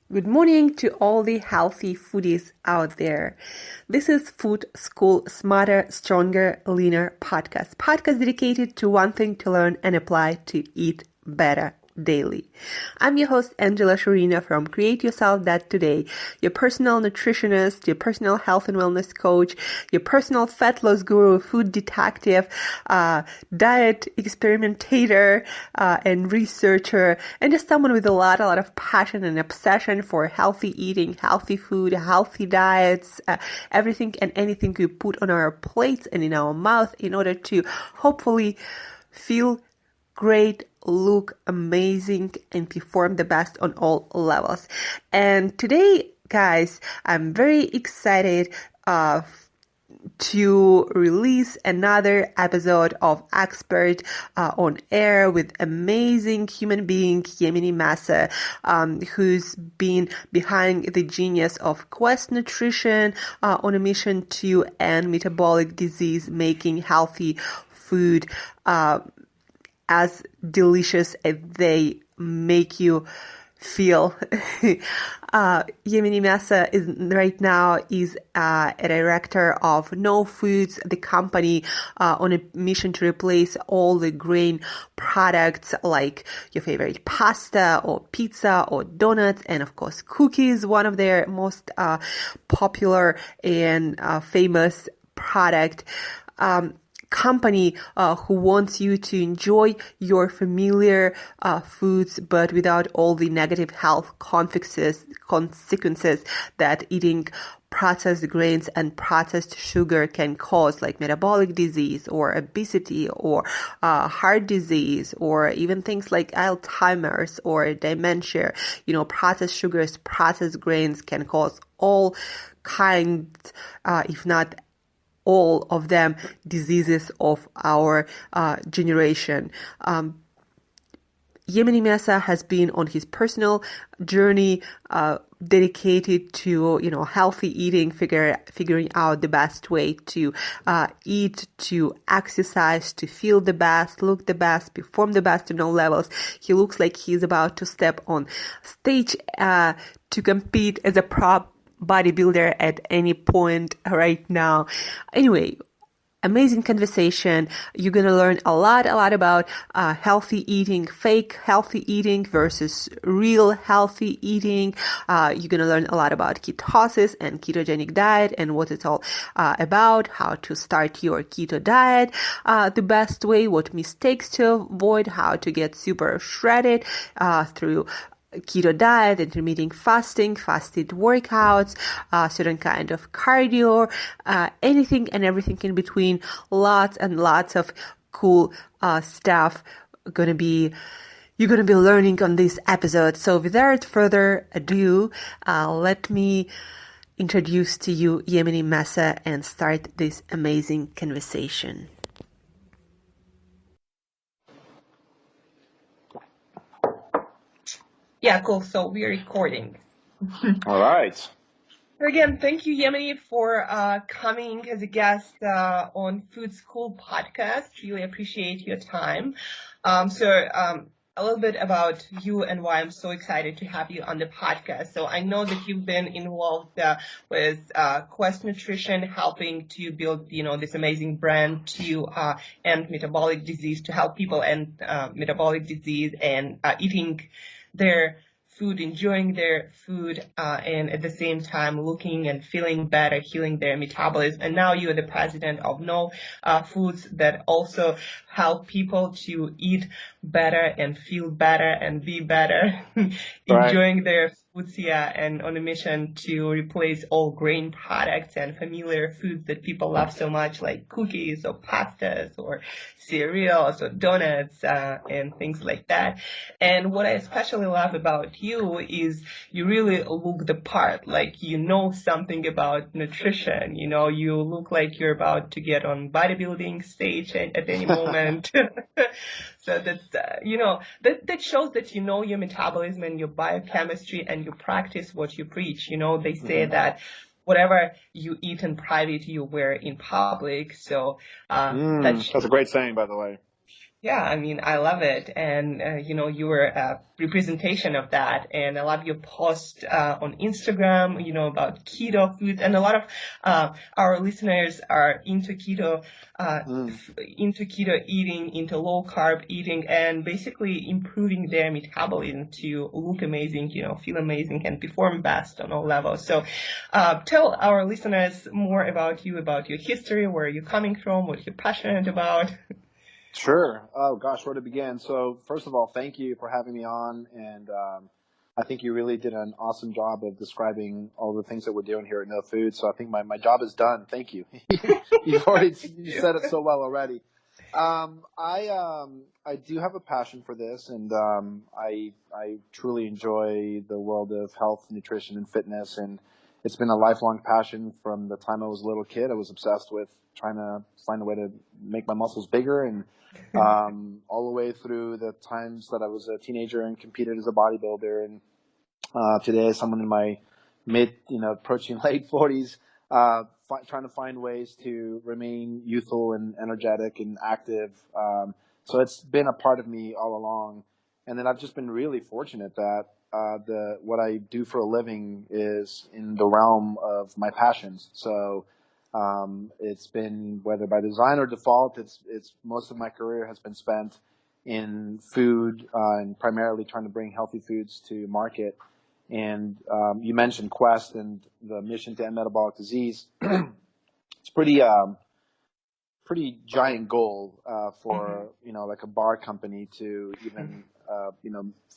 Good morning to all the healthy foodies out there. This is Food School Smarter, Stronger, Leaner podcast dedicated to one thing to learn and apply to eat better daily. I'm your host, Angela Sharina from Create Yourself That Today, your personal nutritionist, your personal health and wellness coach, your personal fat loss guru, food detective, diet experimentator, and researcher, and just someone with a lot of passion and obsession for healthy eating, healthy food, healthy diets, everything and anything we put on our plates and in our mouth in order to hopefully feel great, look amazing, and perform the best on all levels. And today, guys, I'm very excited to release another episode of Expert on Air with amazing human being Yemeni Mesa, who's been behind the genius of Quest Nutrition on a mission to end metabolic disease, making healthy food as delicious as they make you feel. Yemeni Mesa is right now a director of No Foods, the company on a mission to replace all the grain products like your favorite pasta or pizza or donuts, and of course cookies, one of their most popular and famous product. Company who wants you to enjoy your familiar foods, but without all the negative health consequences that eating processed grains and processed sugar can cause, like metabolic disease or obesity or heart disease, or even things like Alzheimer's or dementia. Processed sugars, processed grains can cause all kinds, if not all of them, diseases of our generation. Yemeni Mesa has been on his personal journey dedicated to, healthy eating, figuring out the best way to eat, to exercise, to feel the best, look the best, perform the best on all levels. He looks like he's about to step on stage to compete as a pro bodybuilder at any point right now. Anyway, amazing conversation. You're going to learn a lot about healthy eating, fake healthy eating versus real healthy eating. You're going to learn a lot about ketosis and ketogenic diet and what it's all about, how to start your keto diet the best way, what mistakes to avoid, how to get super shredded through keto diet, intermittent fasting, fasted workouts, certain kind of cardio, anything and everything in between. Lots and lots of cool stuff you're gonna be learning on this episode. So without further ado, let me introduce to you Yemeni Mesa and start this amazing conversation. Yeah, cool. So we're recording. All right. Again, thank you, Yemeni, for coming as a guest on Food School podcast. Really appreciate your time. A little bit about you and why I'm so excited to have you on the podcast. So I know that you've been involved with Quest Nutrition, helping to build, this amazing brand to end metabolic disease, to help people end metabolic disease and eating their food, enjoying their food, and at the same time looking and feeling better, healing their metabolism. And now you are the president of No Foods, that also help people to eat better and feel better and be better, enjoying their foods, and on a mission to replace all grain products and familiar foods that people love so much, like cookies or pastas or cereals or donuts and things like that. And what I especially love about you is you really look the part, like you know something about nutrition. You look like you're about to get on bodybuilding stage at any moment. So that's, that shows that you know your metabolism and your biochemistry and you practice what you preach. They say that whatever you eat in private, you wear in public. So that's a great saying, by the way. Yeah, I mean, I love it. And, you were a representation of that. And I love your post on Instagram, about keto food. And a lot of our listeners are into keto, into keto eating, into low carb eating, and basically improving their metabolism to look amazing, feel amazing and perform best on all levels. So tell our listeners more about you, about your history, where you're coming from, what you're passionate about. Sure. Oh gosh, where to begin? So first of all, thank you for having me on, and I think you really did an awesome job of describing all the things that we're doing here at No Food. So I think my job is done. Thank you. You said it so well already. I do have a passion for this, and I truly enjoy the world of health, nutrition, and fitness, and it's been a lifelong passion from the time I was a little kid. I was obsessed with trying to find a way to make my muscles bigger, and all the way through the times that I was a teenager and competed as a bodybuilder. And today, as someone in my approaching late 40s, trying to find ways to remain youthful and energetic and active. So it's been a part of me all along. And then I've just been really fortunate that what I do for a living is in the realm of my passions. So it's been, whether by design or default, it's most of my career has been spent in food and primarily trying to bring healthy foods to market. And you mentioned Quest and the mission to end metabolic disease. It's pretty giant goal for like a bar company to even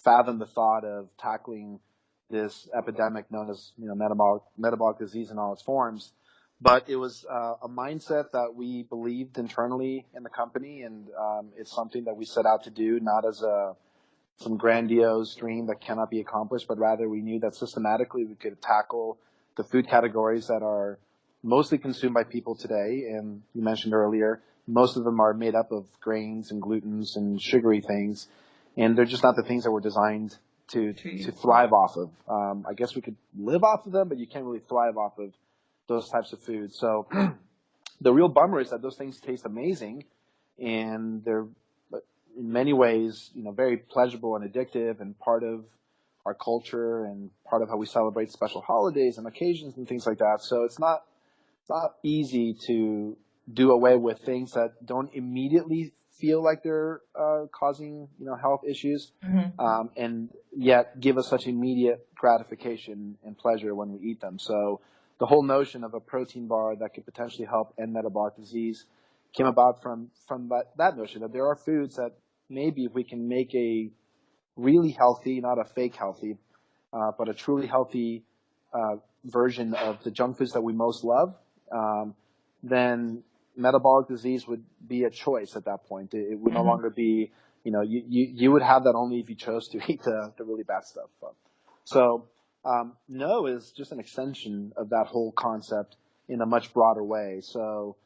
fathom the thought of tackling this epidemic known as metabolic disease in all its forms. But it was a mindset that we believed internally in the company, and it's something that we set out to do, not as some grandiose dream that cannot be accomplished, but rather we knew that systematically we could tackle the food categories that are mostly consumed by people today. And you mentioned earlier, most of them are made up of grains and glutens and sugary things, and they're just not the things that were designed to thrive off of. I guess we could live off of them, but you can't really thrive off of those types of foods. So the real bummer is that those things taste amazing, and they're in many ways, very pleasurable and addictive, and part of our culture and part of how we celebrate special holidays and occasions and things like that. So it's not easy to do away with things that don't immediately feel like they're causing health issues, and yet give us such immediate gratification and pleasure when we eat them. So the whole notion of a protein bar that could potentially help end metabolic disease came about from that notion that there are foods that maybe if we can make a really healthy, not a fake healthy, but a truly healthy version of the junk foods that we most love, then metabolic disease would be a choice at that point. It would no longer be, you would have that only if you chose to eat the really bad stuff. So no is just an extension of that whole concept in a much broader way. So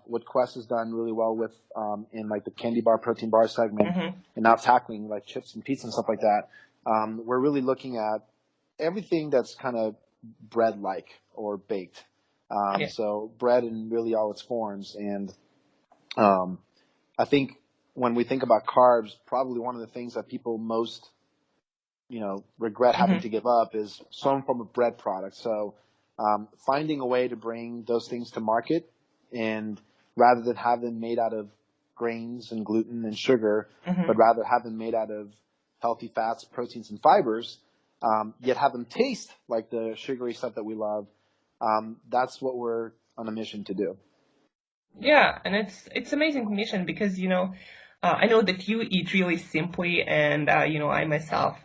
what Quest has done really well with in like the candy bar, protein bar segment, and now tackling like chips and pizza and stuff like that, we're really looking at everything that's kind of bread-like or baked. So bread in really all its forms. And I think when we think about carbs, probably one of the things that people most regret having to give up is some form of bread product. So finding a way to bring those things to market, and rather than have them made out of grains and gluten and sugar, but rather have them made out of healthy fats, proteins, and fibers, yet have them taste like the sugary stuff that we love. That's what we're on a mission to do. Yeah, and it's amazing mission because I know that you eat really simply, and I myself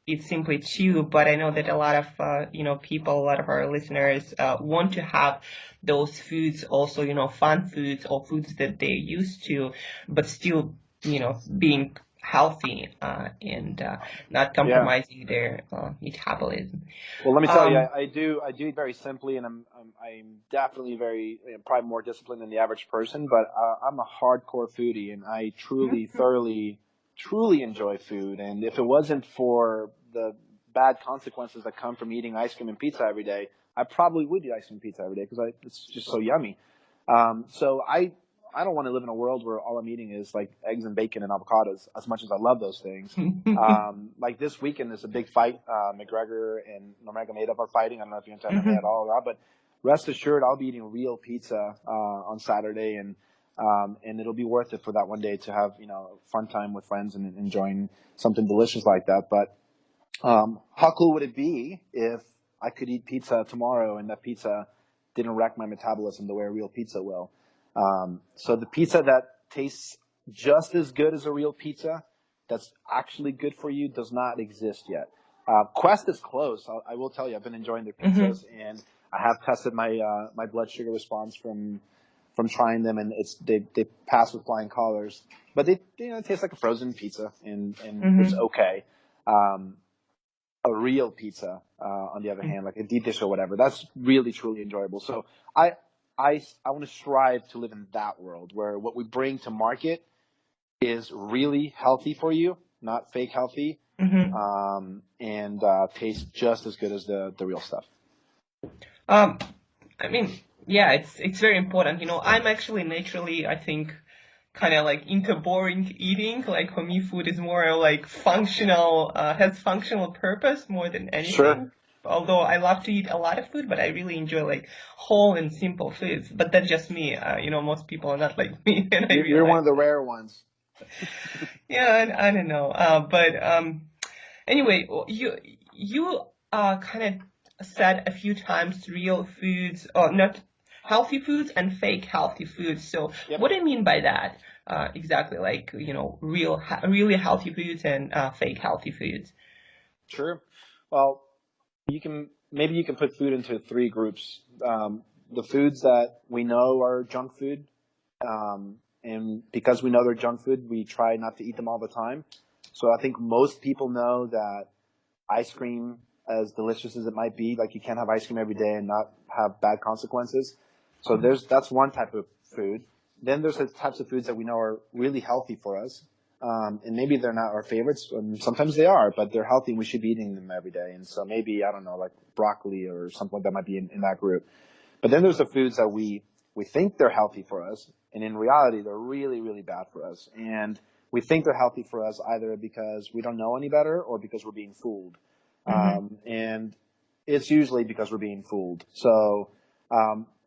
eat simply too. But I know that a lot of people, a lot of our listeners want to have those foods also, fun foods or foods that they're used to, but still being healthy and not compromising their metabolism. Well, let me tell you, I do eat very simply, and I'm definitely probably more disciplined than the average person. But I'm a hardcore foodie, and I truly, truly enjoy food. And if it wasn't for the bad consequences that come from eating ice cream and pizza every day, I probably would eat ice cream and pizza every day because it's just so yummy. So I I don't want to live in a world where all I'm eating is like eggs and bacon and avocados, as much as I love those things. Like this weekend is a big fight. McGregor and Nurmagomedov are fighting. I don't know if you're into MMA at all, Rob, but rest assured I'll be eating real pizza on Saturday, and it'll be worth it for that one day to have, you know, fun time with friends and enjoying something delicious like that. But how cool would it be if I could eat pizza tomorrow and that pizza didn't wreck my metabolism the way a real pizza will? So the pizza that tastes just as good as a real pizza, that's actually good for you, does not exist yet. Quest is close. I will tell you, I've been enjoying their pizzas, and I have tested my my blood sugar response from trying them, and they pass with flying colors. But they taste like a frozen pizza, and it's okay. A real pizza, on the other hand, like a deep dish or whatever, that's really truly enjoyable. So I want to strive to live in that world where what we bring to market is really healthy for you, not fake healthy, and tastes just as good as the real stuff. I mean, yeah, it's very important. You know, I'm actually naturally, I think, kind of like into boring eating. Like for me, food is more like functional, has functional purpose more than anything. Sure. Although I love to eat a lot of food, but I really enjoy like whole and simple foods. But that's just me. You know, most people are not like me. And You're one of the rare ones. Yeah, I don't know. But anyway, you kind of said a few times real foods, or not healthy foods and fake healthy foods. So what do you mean by that exactly? Like, you know, really healthy foods and fake healthy foods. Sure. Well, maybe you can put food into three groups. The foods that we know are junk food, and because we know they're junk food, we try not to eat them all the time. So I think most people know that ice cream, as delicious as it might be, like you can't have ice cream every day and not have bad consequences. So that's one type of food. Then there's the types of foods that we know are really healthy for us. And maybe they're not our favorites, and sometimes they are, but they're healthy and we should be eating them every day. And so maybe, I don't know, like broccoli or something like that might be in that group. But then there's the foods that we think they're healthy for us, and in reality, they're really, really bad for us. And we think they're healthy for us either because we don't know any better or because we're being fooled. And it's usually because we're being fooled. So,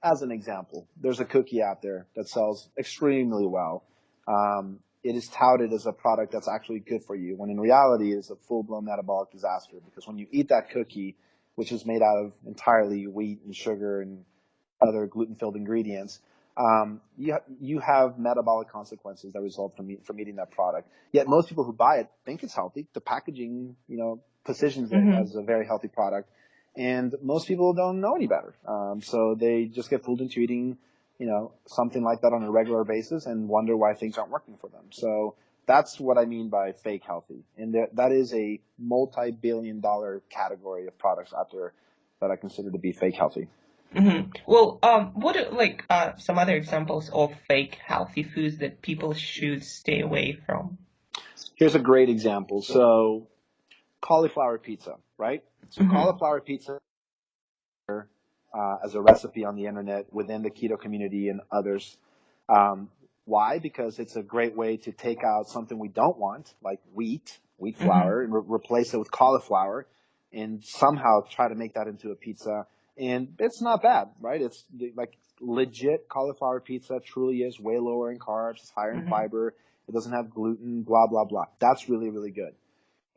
as an example, there's a cookie out there that sells extremely well. It is touted as a product that's actually good for you, when in reality it's a full-blown metabolic disaster. Because when you eat that cookie, which is made out of entirely wheat and sugar and other gluten-filled ingredients, you have metabolic consequences that result from eating that product. Yet most people who buy it think it's healthy. The packaging, positions it as a very healthy product, and most people don't know any better. So they just get fooled into eating, something like that on a regular basis and wonder why things aren't working for them. So that's what I mean by fake healthy, and that is a multi-billion-dollar category of products out there that I consider to be fake healthy. Well, what are some other examples of fake healthy foods that people should stay away from? Here's a great example. So cauliflower pizza, right? So cauliflower pizza as a recipe on the internet within the keto community and others. Why? Because it's a great way to take out something we don't want, like wheat flour, and replace it with cauliflower, and somehow try to make that into a pizza. And it's not bad, right? It's like legit cauliflower pizza truly is way lower in carbs. It's higher in fiber. It doesn't have gluten, blah, blah, blah. That's really, really good.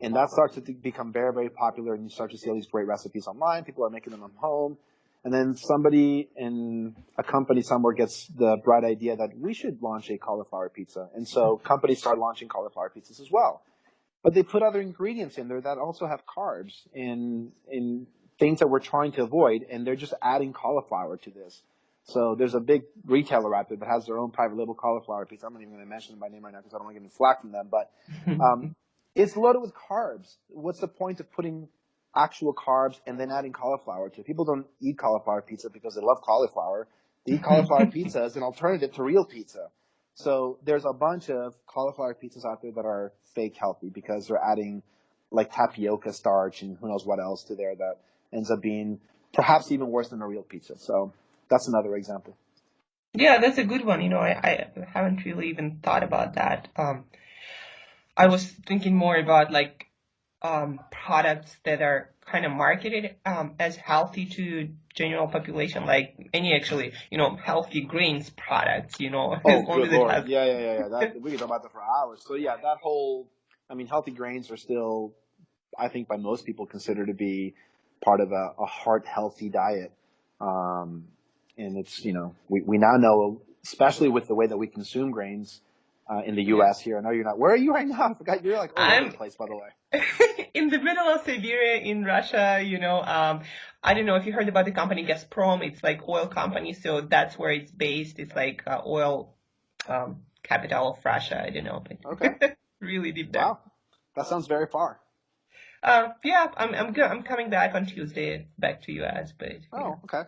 And that starts to become very, very popular, and you start to see all these great recipes online. People are making them at home. And then somebody in a company somewhere gets the bright idea that we should launch a cauliflower pizza. And so companies start launching cauliflower pizzas as well. But they put other ingredients in there that also have carbs in things that we're trying to avoid, and they're just adding cauliflower to this. So there's a big retailer out there that has their own private label cauliflower pizza. I'm not even going to mention them by name right now because I don't want to get any flack from them. But it's loaded with carbs. What's the point of putting actual carbs and then adding cauliflower to it? People don't eat cauliflower pizza because they love cauliflower. They eat cauliflower pizza as an alternative to real pizza. So there's a bunch of cauliflower pizzas out there that are fake healthy because they're adding like tapioca starch and who knows what else to there that ends up being perhaps even worse than a real pizza. So that's another example. Yeah, that's a good one. I haven't really even thought about that. I was thinking more about like products that are kind of marketed as healthy to general population, like any actually, healthy grains products, as Oh, long good as it Lord. has. Yeah, yeah, yeah, yeah. That we could talk about that for hours. So yeah, that whole, I mean, healthy grains are still, I think by most people considered to be part of a heart healthy diet. Um, and it's, we now know, especially with the way that we consume grains, in the Yeah. U.S. here. I know you're not. Where are you right now? I forgot. You're like all over the I'm place, by the way. in the middle of Siberia in Russia, I don't know if you heard about the company Gazprom. It's like oil company, so that's where it's based. It's like oil capital of Russia. I don't know, Okay. but really deep there. Wow. That sounds very far. Yeah, I'm good. I'm coming back on Tuesday, back to US, but yeah, Oh, okay.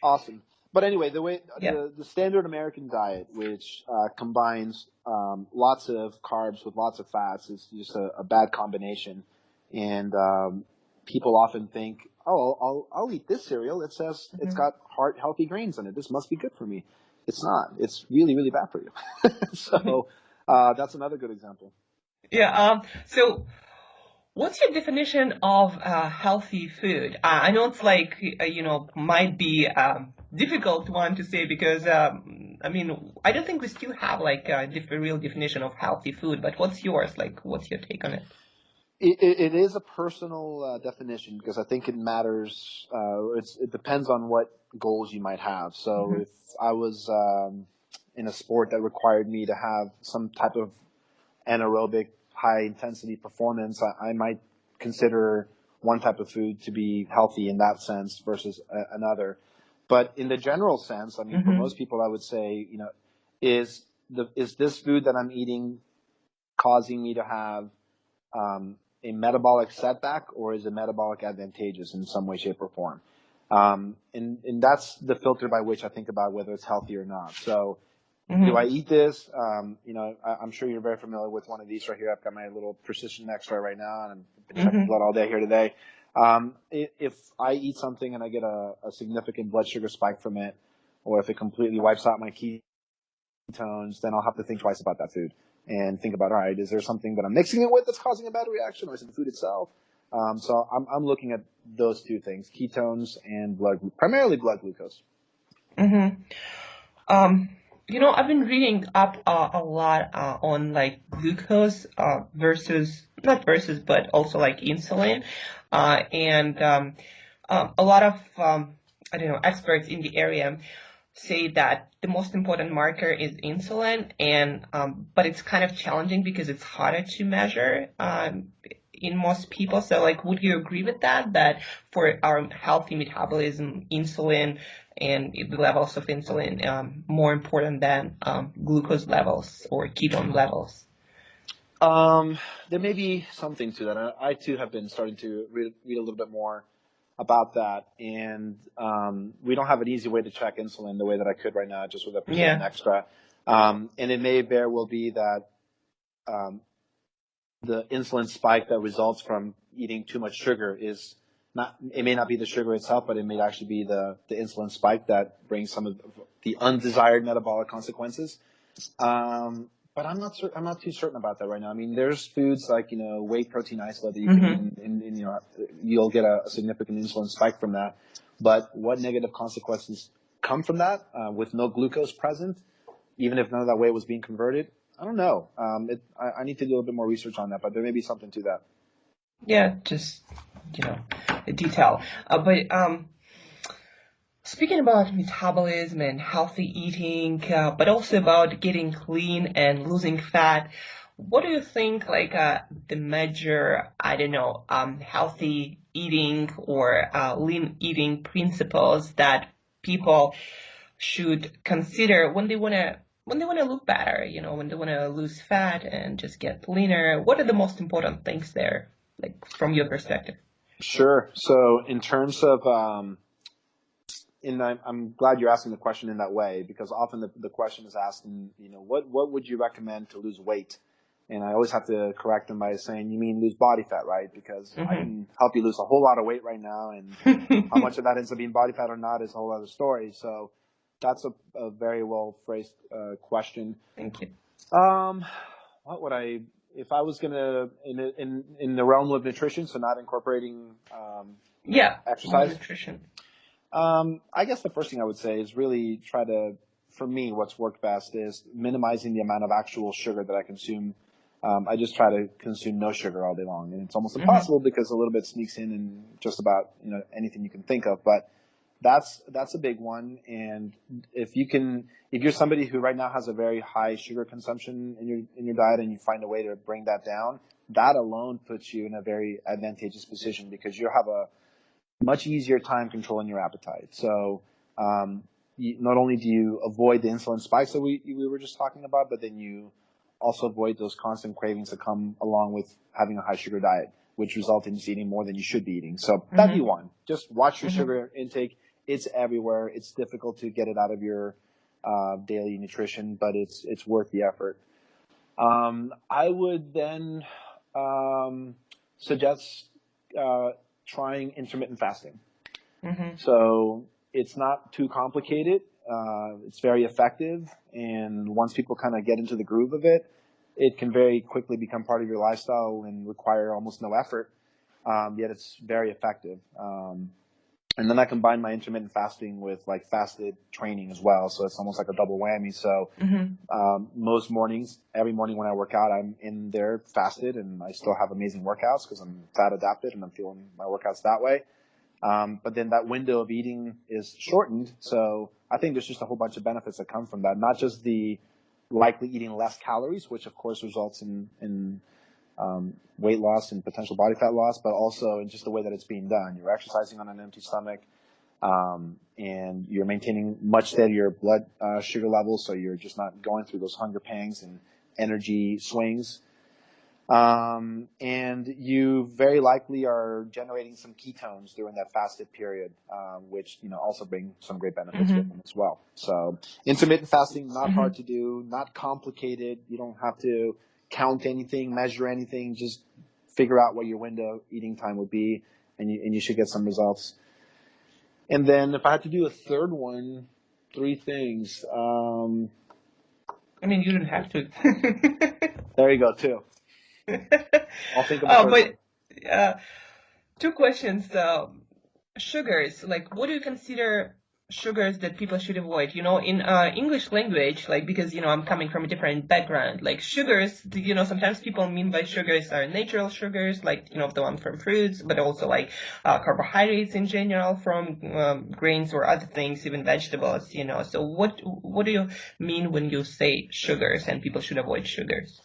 Awesome. But anyway, the way yeah. the standard American diet, which combines lots of carbs with lots of fats, is just a bad combination. And people often think, "Oh, I'll eat this cereal. It says it's Hmm. got heart healthy grains in it. This must be good for me." It's not. It's really really bad for you. So that's another good example. Yeah. So what's your definition of healthy food? I know it's like, might be difficult one to say because, I mean, I don't think we still have like a real definition of healthy food, but what's yours? Like, what's your take on it? It is a personal definition because I think it matters. It depends on what goals you might have. So Hmm. if I was in a sport that required me to have some type of anaerobic high intensity performance, I might consider one type of food to be healthy in that sense versus another. But in the general sense, I mean, for Hmm. most people, I would say, is this food that I'm eating causing me to have a metabolic setback, or is it metabolic advantageous in some way, shape, or form? And that's the filter by which I think about whether it's healthy or not. So, do I Hmm. eat this? I'm sure you're very familiar with one of these right here. I've got my little precision X-ray right now, and I've been checking Hmm. blood all day here today. If I eat something and I get a significant blood sugar spike from it, or if it completely wipes out my ketones, then I'll have to think twice about that food and think about, all right, is there something that I'm mixing it with that's causing a bad reaction, or is it the food itself? So I'm looking at those two things: ketones and primarily blood glucose. Hmm. Um, I've been reading up a lot on like glucose not versus, but also like insulin, and a lot of I don't know, experts in the area say that the most important marker is insulin, and but it's kind of challenging because it's harder to measure in most people. So, like, would you agree with that? That for our healthy metabolism, insulin and the levels of insulin more important than glucose levels or ketone levels? Um, there may be something to that. I too have been starting to read a little bit more about that, and we don't have an easy way to check insulin the way that I could right now, just with a precision Yeah. extra. And it may very well be that um, the insulin spike that results from eating too much sugar is not, it may not be the sugar itself, but it may actually be the insulin spike that brings some of the undesired metabolic consequences. But I'm not too certain about that right now. I mean, there's foods like, whey protein isolate that you can eat, Mm-hmm. and you'll get a significant insulin spike from that. But what negative consequences come from that, with no glucose present, even if none of that whey was being converted? I don't know. I need to do a little bit more research on that, but there may be something to that. Yeah, just a detail. But speaking about metabolism and healthy eating, but also about getting clean and losing fat, what do you think like the measure, I don't know, healthy eating or lean eating principles that people should consider when they wanna look better, when they wanna lose fat and just get leaner? What are the most important things there, like from your perspective? Sure. So in terms of, and I'm glad you're asking the question in that way, because often the question is asking, what would you recommend to lose weight? And I always have to correct them by saying, you mean lose body fat, right? Because I Hmm. can help you lose a whole lot of weight right now, and how much of that ends up being body fat or not is a whole other story. So that's a very well phrased question. Thank you. What would if I was gonna in the realm of nutrition, so not incorporating More exercise? nutrition. I guess the first thing I would say is really try to, for me, what's worked best is minimizing the amount of actual sugar that I consume. I just try to consume no sugar all day long, and it's almost impossible because a little bit sneaks in just about anything you can think of. But that's a big one. And if you're somebody who right now has a very high sugar consumption in your diet, and you find a way to bring that down, that alone puts you in a very advantageous position because you'll have a much easier time controlling your appetite. So not only do you avoid the insulin spikes that we were just talking about, but then you also avoid those constant cravings that come along with having a high sugar diet, which result in just eating more than you should be eating. So that'd be one. Just watch your sugar intake. It's everywhere. It's difficult to get it out of your daily nutrition, but it's worth the effort. I would then suggest trying intermittent fasting. So it's not too complicated. It's very effective. And once people kind of get into the groove of it, it can very quickly become part of your lifestyle and require almost no effort. Yet it's very effective. And then I combine my intermittent fasting with like fasted training as well. So it's almost like a double whammy. So most mornings, every morning when I work out, I'm in there fasted, and I still have amazing workouts because I'm fat adapted and I'm feeling my workouts that way. But then that window of eating is shortened. So I think there's just a whole bunch of benefits that come from that. Not just the likely eating less calories, which of course results in weight loss and potential body fat loss, but also in just the way that it's being done. You're exercising on an empty stomach, and you're maintaining much steadier blood sugar levels, so you're just not going through those hunger pangs and energy swings. And you very likely are generating some ketones during that fasted period, which also bring some great benefits with them as well. So intermittent fasting, not hard to do, not complicated. You don't have to count anything, measure anything, just figure out what your window eating time would be, and you should get some results. And then if I had to do a third one, 3 things. You didn't have to. There you go, 2. I'll think about it. But 2 questions. Sugars, like, what do you consider sugars that people should avoid? In English language, like, because I'm coming from a different background, like sugars, sometimes people mean by sugars are natural sugars, like the one from fruits, but also like carbohydrates in general from grains or other things, even vegetables. So what do you mean when you say sugars and people should avoid sugars?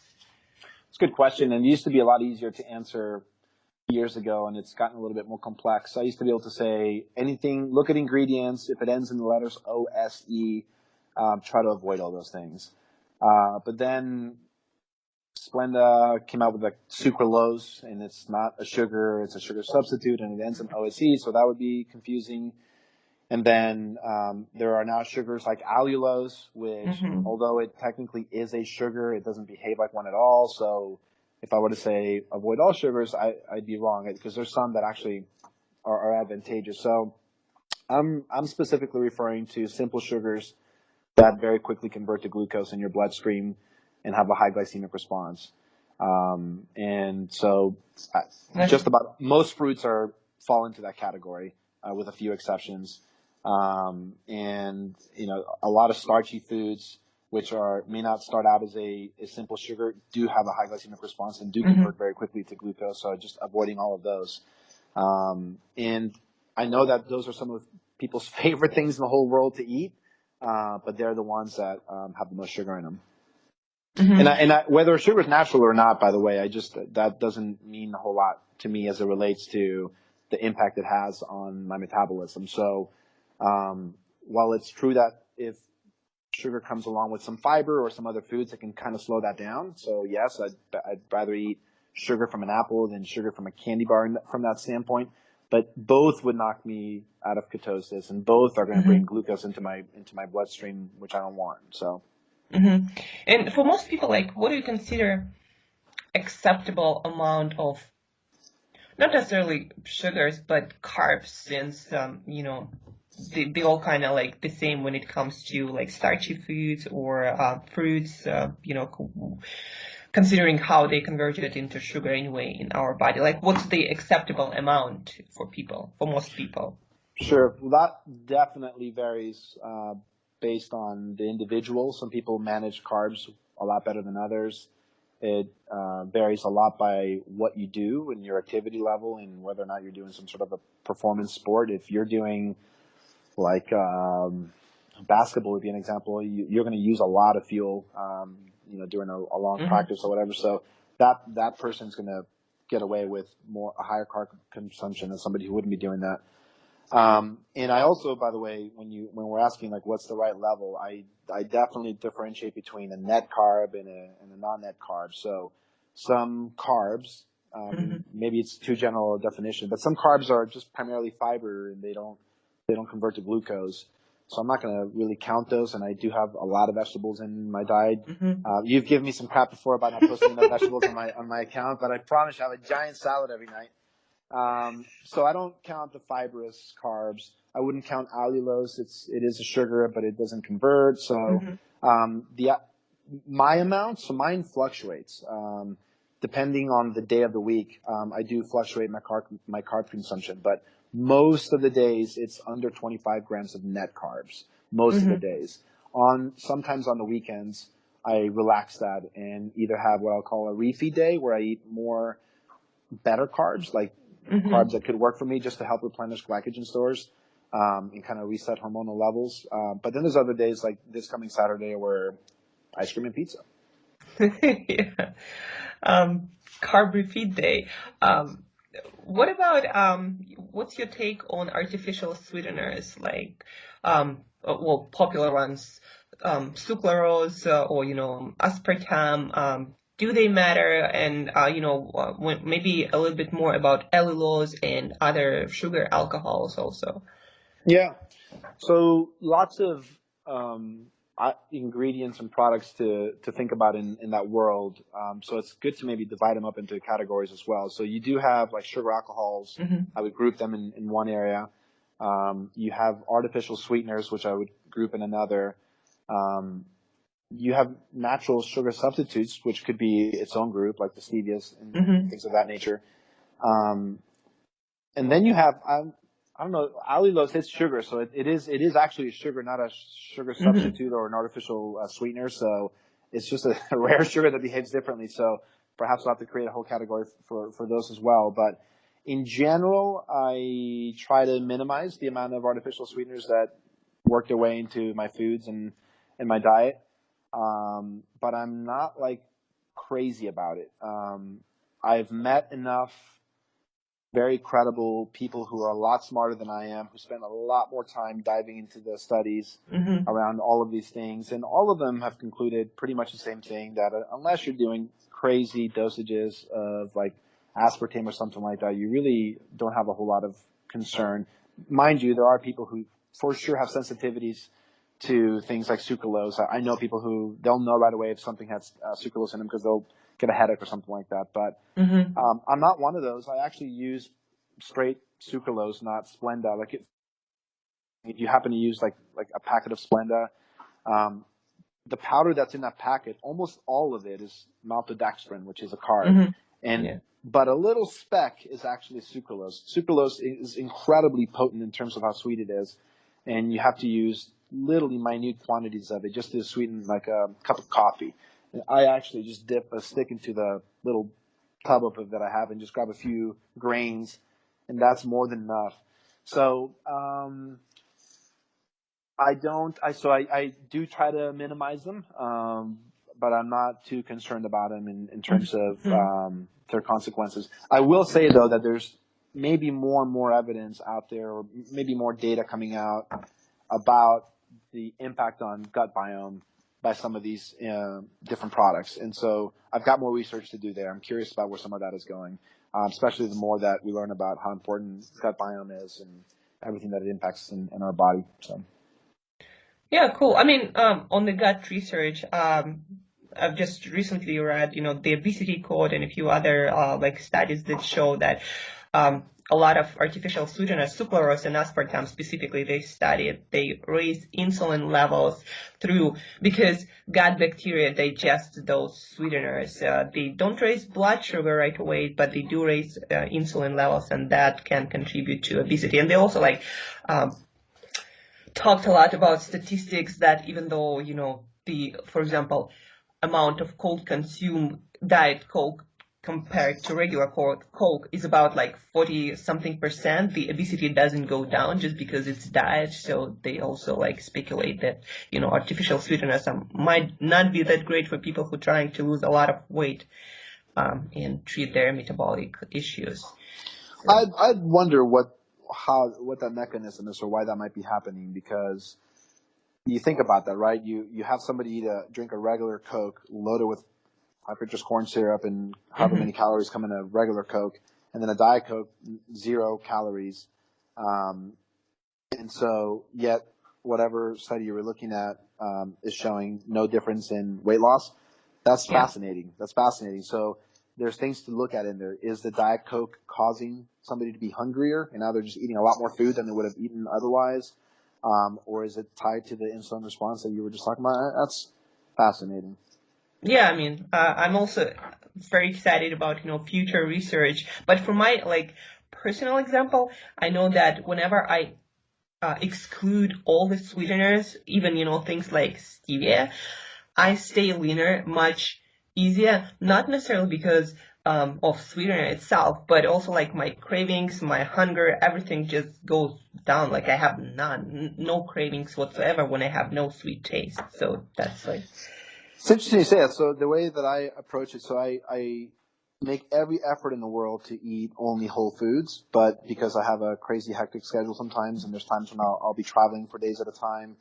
It's a good question, and it used to be a lot easier to answer years ago, and it's gotten a little bit more complex. I used to be able to say anything, look at ingredients, if it ends in the letters O-S-E, try to avoid all those things. But then Splenda came out with like sucralose, and it's not a sugar, it's a sugar substitute, and it ends in O-S-E, so that would be confusing. And then there are now sugars like allulose, which although it technically is a sugar, it doesn't behave like one at all. So if I were to say avoid all sugars, I'd be wrong, because there's some that actually are advantageous. So I'm specifically referring to simple sugars that very quickly convert to glucose in your bloodstream and have a high glycemic response. And so just about most fruits fall into that category, with a few exceptions. And a lot of starchy foods, which may not start out as a simple sugar, do have a high glycemic response and do convert very quickly to glucose. So just avoiding all of those. And I know that those are some of people's favorite things in the whole world to eat, but they're the ones that have the most sugar in them. And whether sugar is natural or not, by the way, that doesn't mean a whole lot to me as it relates to the impact it has on my metabolism. So while it's true that if sugar comes along with some fiber or some other foods, it can kind of slow that down. So yes, I'd rather eat sugar from an apple than sugar from a candy bar from that standpoint. But both would knock me out of ketosis, and both are going to bring glucose into my bloodstream, which I don't want. So. And for most people, like, what do you consider acceptable amount of, not necessarily sugars, but carbs, since they all kind of like the same when it comes to like starchy foods or fruits, considering how they convert it into sugar anyway in our body. Like, what's the acceptable amount for most people? Sure. Well, that definitely varies based on the individual. Some people manage carbs a lot better than others. It varies a lot by what you do and your activity level and whether or not you're doing some sort of a performance sport. If you're doing like basketball would be an example, you're going to use a lot of fuel, during a long practice or whatever. So that person's going to get away with a higher carb consumption than somebody who wouldn't be doing that. And I also, by the way, when we're asking like what's the right level, I definitely differentiate between a net carb and a non-net carb. So some carbs, maybe it's too general a definition, but some carbs are just primarily fiber and they don't convert to glucose. So I'm not going to really count those. And I do have a lot of vegetables in my diet. You've given me some crap before about not posting enough vegetables on my account, but I promise you I have a giant salad every night. So I don't count the fibrous carbs. I wouldn't count allulose. It is a sugar, but it doesn't convert. So, my amount, so mine fluctuates, depending on the day of the week. I do fluctuate my carb consumption, but most of the days it's under 25 grams of net carbs. Most of the days. Sometimes on the weekends, I relax that and either have what I'll call a refeed day where I eat more better carbs, like carbs that could work for me just to help replenish glycogen stores and kind of reset hormonal levels. But then there's other days like this coming Saturday where ice cream and pizza. Yeah. Carb refeed day. What about what's your take on artificial sweeteners like popular ones, sucralose or aspartame? Do they matter? And maybe a little bit more about allulose and other sugar alcohols also. Yeah. So lots of ingredients and products to think about in that world. So it's good to maybe divide them up into categories as well. So you do have like sugar alcohols. I would group them in one area. You have artificial sweeteners, which I would group in another. You have natural sugar substitutes, which could be its own group, like the stevias and things of that nature. And then you have, I don't know, allulose is sugar, so it is actually a sugar, not a sugar substitute or an artificial sweetener. So it's just a rare sugar that behaves differently. So perhaps we'll have to create a whole category for those as well. But in general, I try to minimize the amount of artificial sweeteners that work their way into my foods and my diet. But I'm not like crazy about it. I've met enough very credible people who are a lot smarter than I am, who spend a lot more time diving into the studies around all of these things. And all of them have concluded pretty much the same thing, that unless you're doing crazy dosages of like aspartame or something like that, you really don't have a whole lot of concern. Mind you, there are people who for sure have sensitivities to things like sucralose. I know people who they'll know right away if something has sucralose in them because they'll get a headache or something like that. But I'm not one of those. I actually use straight sucralose, not Splenda. Like if you happen to use like a packet of Splenda, the powder that's in that packet, almost all of it is maltodextrin, which is a carb. But a little speck is actually sucralose. Sucralose is incredibly potent in terms of how sweet it is, and you have to use literally minute quantities of it just to sweeten like a cup of coffee. And I actually just dip a stick into the little tub of it that I have and just grab a few grains, and that's more than enough. So I do try to minimize them, but I'm not too concerned about them in terms of their consequences. I will say though that there's maybe more and more evidence out there, or maybe more data coming out about the impact on gut biome by some of these different products. And so I've got more research to do there. I'm curious about where some of that is going, especially the more that we learn about how important gut biome is and everything that it impacts in our body. So. Yeah, cool. I mean, on the gut research, I've just recently read, the obesity code and a few other like studies that show that a lot of artificial sweeteners, sucralose and aspartame specifically, they raise insulin levels because gut bacteria digest those sweeteners. They don't raise blood sugar right away, but they do raise insulin levels, and that can contribute to obesity. And they also talked a lot about statistics that even though, for example, amount of Coke consumed, Diet Coke, compared to regular Coke is about 40 something percent, the obesity doesn't go down just because it's diet. So they also speculate that, artificial sweeteners might not be that great for people who are trying to lose a lot of weight and treat their metabolic issues. So. I'd wonder what that mechanism is or why that might be happening, because you think about that, right? You have somebody drink a regular Coke loaded with high fructose corn syrup and however many calories come in a regular Coke, and then a Diet Coke, 0 calories. And so yet whatever study you were looking at is showing no difference in weight loss. That's fascinating. That's fascinating. So there's things to look at in there. Is the Diet Coke causing somebody to be hungrier and now they're just eating a lot more food than they would have eaten otherwise? Or is it tied to the insulin response that you were just talking about? That's fascinating. Yeah, I mean, I'm also very excited about, future research. But for my, personal example, I know that whenever I exclude all the sweeteners, even, things like stevia, I stay leaner much easier, not necessarily because of sweetener itself, but also my cravings, my hunger, everything just goes down. I have no cravings whatsoever when I have no sweet taste. So that's It's interesting you say that. So the way that I approach it, so I make every effort in the world to eat only whole foods, but because I have a crazy hectic schedule sometimes, and there's times when I'll be traveling for days at a time,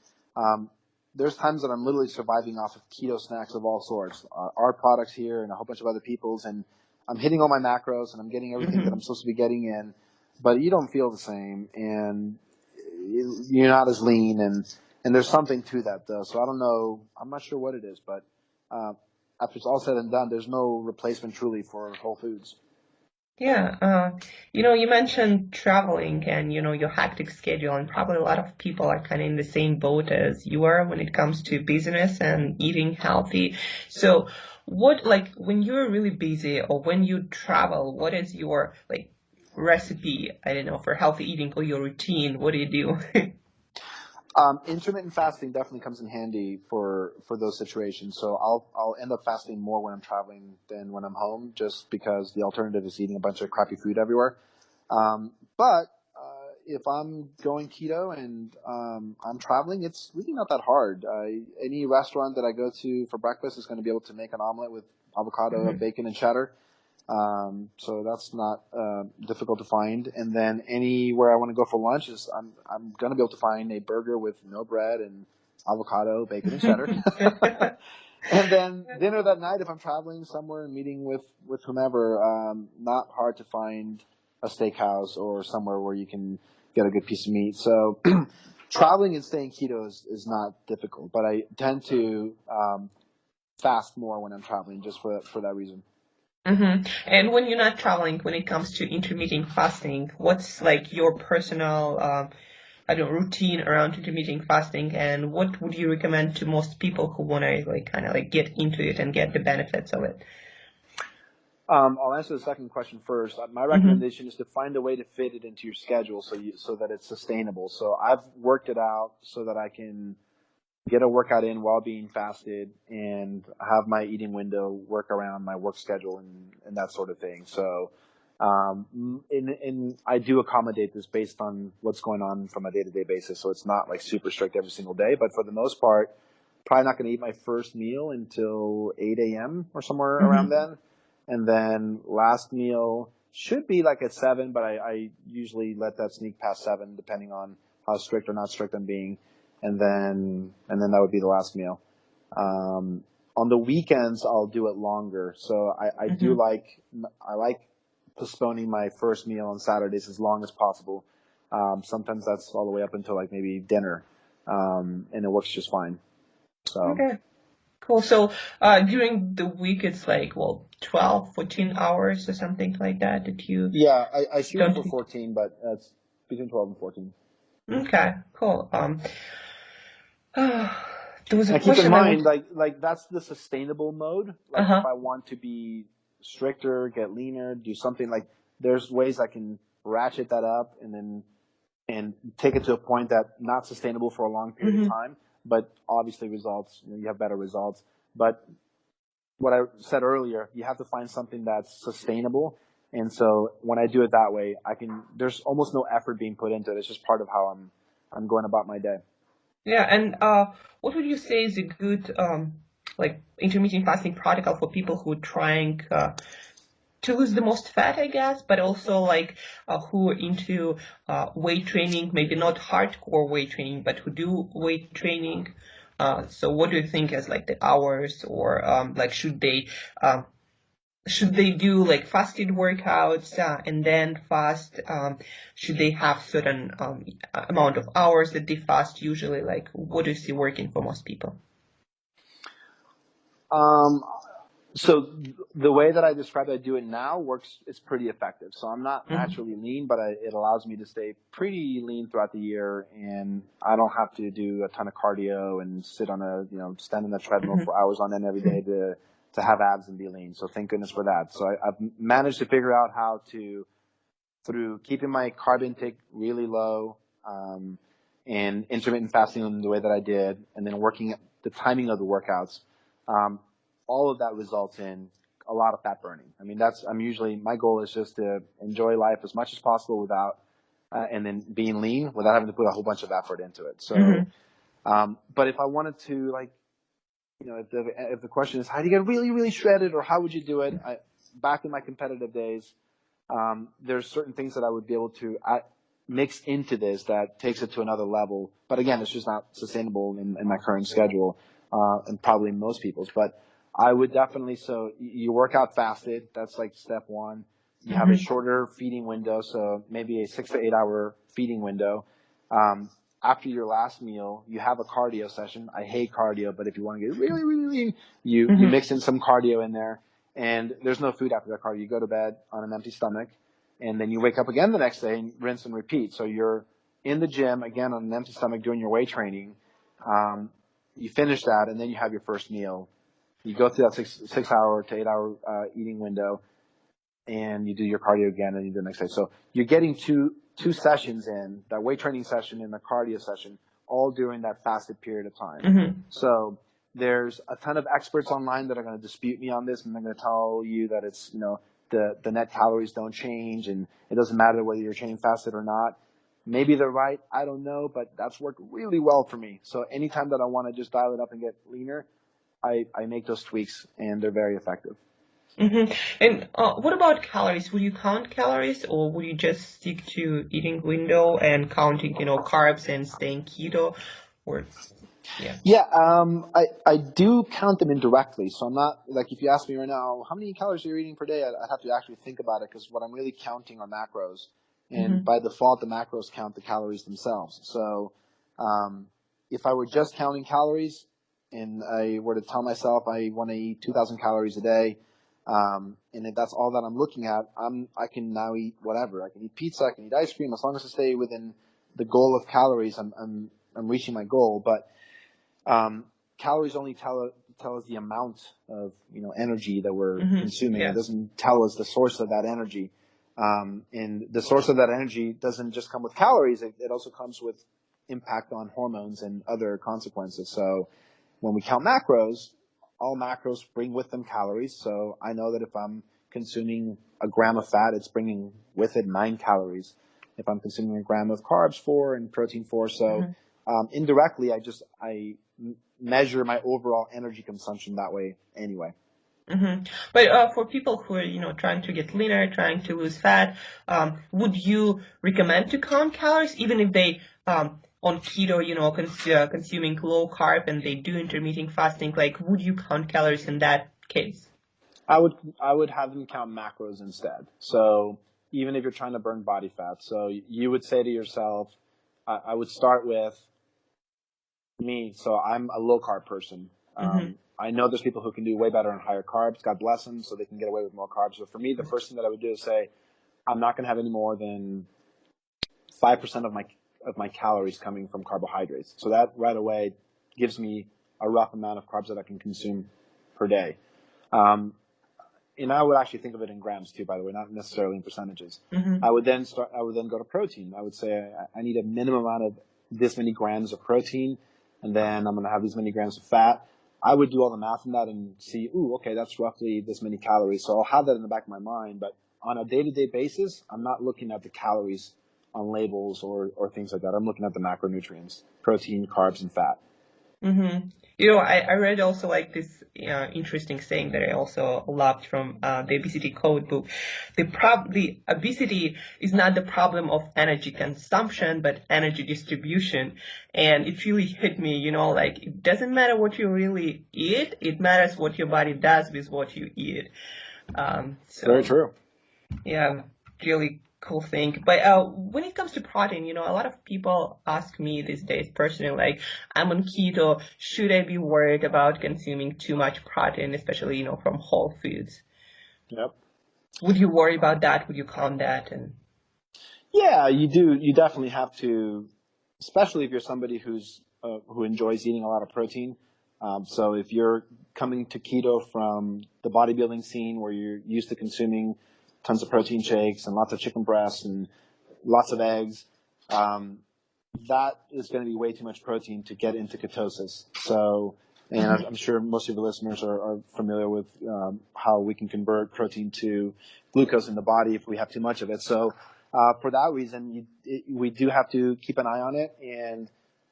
there's times that I'm literally surviving off of keto snacks of all sorts, our products here and a whole bunch of other people's, and I'm hitting all my macros and I'm getting everything that I'm supposed to be getting in, but you don't feel the same and you're not as lean, and there's something to that though. So I don't know, I'm not sure what it is, but after it's all said and done, there's no replacement truly for whole foods. Yeah, you mentioned traveling and, your hectic schedule, and probably a lot of people are kind of in the same boat as you are when it comes to business and eating healthy. So when you're really busy or when you travel, what is your, recipe, I don't know, for healthy eating or your routine? What do you do? Intermittent fasting definitely comes in handy for those situations. So I'll end up fasting more when I'm traveling than when I'm home, just because the alternative is eating a bunch of crappy food everywhere. But if I'm going keto and I'm traveling, it's really not that hard. Any restaurant that I go to for breakfast is going to be able to make an omelet with avocado, bacon, and cheddar. So that's not difficult to find. And then anywhere I want to go for lunch I'm going to be able to find a burger with no bread and avocado, bacon, and cheddar. And then dinner that night, if I'm traveling somewhere and meeting with whomever, not hard to find a steakhouse or somewhere where you can get a good piece of meat. So traveling and staying keto is not difficult, but I tend to fast more when I'm traveling just for that reason. And when you're not traveling, when it comes to intermittent fasting, what's your personal, routine around intermittent fasting, and what would you recommend to most people who want to get into it and get the benefits of it? I'll answer the second question first. My recommendation is to find a way to fit it into your schedule so that it's sustainable. So I've worked it out so that I can get a workout in while being fasted and have my eating window work around my work schedule and that sort of thing. So, and I do accommodate this based on what's going on from a day-to-day basis. So it's not super strict every single day, but for the most part, probably not going to eat my first meal until 8 a.m. or somewhere around then. And then last meal should be at 7, but I usually let that sneak past 7 depending on how strict or not strict I'm being. And then that would be the last meal. On the weekends, I'll do it longer. So I do like postponing my first meal on Saturdays as long as possible. Sometimes that's all the way up until maybe dinner. And it works just fine. So. Okay. Cool. So during the week, it's like, well, 12, 14 hours or something like that you Yeah, I shoot don't for eat. 14, but it's between 12 and 14. Okay, cool. There was a And keep in question I mind, want. like that's the sustainable mode. Like if Uh-huh. I want to be stricter, get leaner, do something like there's ways I can ratchet that up and take it to a point that not sustainable for a long period of Mm-hmm. time, but obviously results, you have better results. But what I said earlier, you have to find something that's sustainable. And so when I do it that way, there's almost no effort being put into it. It's just part of how I'm going about my day. Yeah, and what would you say is a good like intermittent fasting protocol for people who are trying to lose the most fat, I guess, but also like who are into weight training, maybe not hardcore weight training, but who do weight training. So what do you think as like the hours or like should they do like fasted workouts and then fast? Should they have certain amount of hours that they fast usually? Like what do you see working for most people? Um, So the way that I described I do it now works. It's pretty effective. So I'm not Mm-hmm. naturally lean, but it allows me to stay pretty lean throughout the year, and I don't have to do a ton of cardio and sit on stand on the treadmill Mm-hmm. for hours on end every day to have abs and be lean. So thank goodness for that. So I've managed to figure out how to, through keeping my carb intake really low, and intermittent fasting in the way that I did, and then working at the timing of the workouts. Um, all of that results in a lot of fat burning. I mean, my goal is just to enjoy life as much as possible without, and then being lean without having to put a whole bunch of effort into it. So, Mm-hmm. but if I wanted to, if the question is how do you get really, really shredded or how would you do it? Back in my competitive days, there's certain things that I would be able to mix into this that takes it to another level. But again, it's just not sustainable in my current schedule, and probably most people's. But I would definitely, so you work out fasted. That's like step one. You have a Mm-hmm. shorter feeding window, so maybe a 6 to 8 hour feeding window. Um, After your last meal, you have a cardio session. I hate cardio, but if you want to get really, really lean, you Mm-hmm. mix in some cardio in there. And there's no food after that cardio. You go to bed on an empty stomach, and then you wake up again the next day and rinse and repeat. So you're in the gym again on an empty stomach doing your weight training. You finish that, and then you have your first meal. You go through that 6 hour to 8 hour eating window, and you do your cardio again, and you do the next day. So you're getting two sessions in, that weight training session and the cardio session, all during that fasted period of time. Mm-hmm. So there's a ton of experts online that are going to dispute me on this, and they're going to tell you that it's, the net calories don't change, and it doesn't matter whether you're training fasted or not. Maybe they're right. I don't know, but that's worked really well for me. So anytime that I want to just dial it up and get leaner, I make those tweaks, and they're very effective. Mm-hmm. And what about calories? Would you count calories, or would you just stick to eating window and counting, carbs and staying keto? Or yeah. Yeah, I do count them indirectly. So I'm not, like, if you ask me right now, how many calories are you eating per day? I'd have to actually think about it, because what I'm really counting are macros. And Mm-hmm. by default, the macros count the calories themselves. So, if I were just counting calories and I were to tell myself I want to eat 2,000 calories a day, and if that's all that I'm looking at, I can now eat whatever. I can eat pizza, I can eat ice cream, as long as I stay within the goal of calories, I'm reaching my goal. But calories only tell us the amount of energy that we're Mm-hmm. consuming. It Yeah. doesn't tell us the source of that energy. And the source of that energy doesn't just come with calories. It also comes with impact on hormones and other consequences. So when we count macros, all macros bring with them calories. So I know that if I'm consuming a gram of fat, it's bringing with it 9 calories. If I'm consuming a gram of carbs, 4, and protein, 4. So Mm-hmm. indirectly, I measure my overall energy consumption that way anyway. Mm-hmm. But for people who are, trying to get leaner, trying to lose fat, would you recommend to count calories, even if they on keto, consuming low carb and they do intermittent fasting? Like, would you count calories in that case? I would have them count macros instead. So even if you're trying to burn body fat, so you would say to yourself, I would start with me. So I'm a low carb person. Mm-hmm. I know there's people who can do way better on higher carbs. God bless them, so they can get away with more carbs. But for me, the first thing that I would do is say, I'm not going to have any more than 5% of my calories coming from carbohydrates. So that right away gives me a rough amount of carbs that I can consume per day. And I would actually think of it in grams too, by the way, not necessarily in percentages. Mm-hmm. I would then go to protein. I would say I need a minimum amount of this many grams of protein, and then I'm going to have these many grams of fat. I would do all the math on that and see, okay, that's roughly this many calories. So I'll have that in the back of my mind, but on a day-to-day basis, I'm not looking at the calories on labels or things like that. I'm looking at the macronutrients, protein, carbs, and fat. Mm-hmm. I read also like this interesting saying that I also loved from the Obesity Code book. The obesity is not the problem of energy consumption, but energy distribution. And it really hit me, like it doesn't matter what you really eat. It matters what your body does with what you eat. Very true. Yeah, really cool thing. But when it comes to protein, a lot of people ask me these days personally, like, I'm on keto. Should I be worried about consuming too much protein, especially, from whole foods? Yep. Would you worry about that? Would you count that? Yeah, you do. You definitely have to, especially if you're somebody who enjoys eating a lot of protein. So if you're coming to keto from the bodybuilding scene where you're used to consuming tons of protein shakes and lots of chicken breasts and lots of eggs, that is going to be way too much protein to get into ketosis. So, and I'm sure most of your listeners are familiar with how we can convert protein to glucose in the body if we have too much of it. So for that reason, we do have to keep an eye on it. And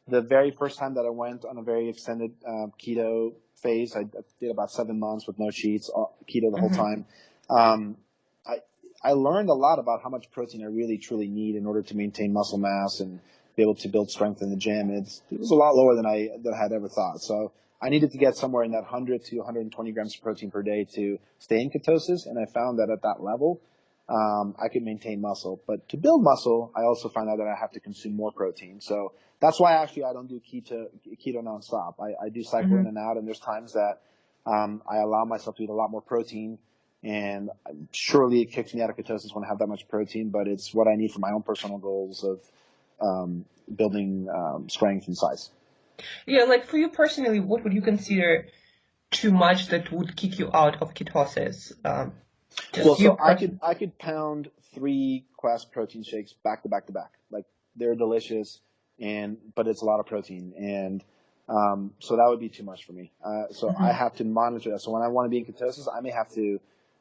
the very first time that I went on a very extended keto phase, I did about 7 months with no cheats, keto the whole time. I learned a lot about how much protein I really truly need in order to maintain muscle mass and be able to build strength in the gym. It was a lot lower than I had ever thought. So I needed to get somewhere in that 100 to 120 grams of protein per day to stay in ketosis. And I found that at that level, I could maintain muscle. But to build muscle, I also find out that I have to consume more protein. So that's why actually I don't do keto nonstop. I do cycle in and out, and there's times that I allow myself to eat a lot more protein. And surely it kicks me out of ketosis when I have that much protein, but it's what I need for my own personal goals of building strength and size. Yeah, like for you personally, what would you consider too much that would kick you out of ketosis? I could pound 3 Quest protein shakes back to back to back. Like, they're delicious, but it's a lot of protein, and so that would be too much for me. I have to monitor that. So when I want to be in ketosis, I may have to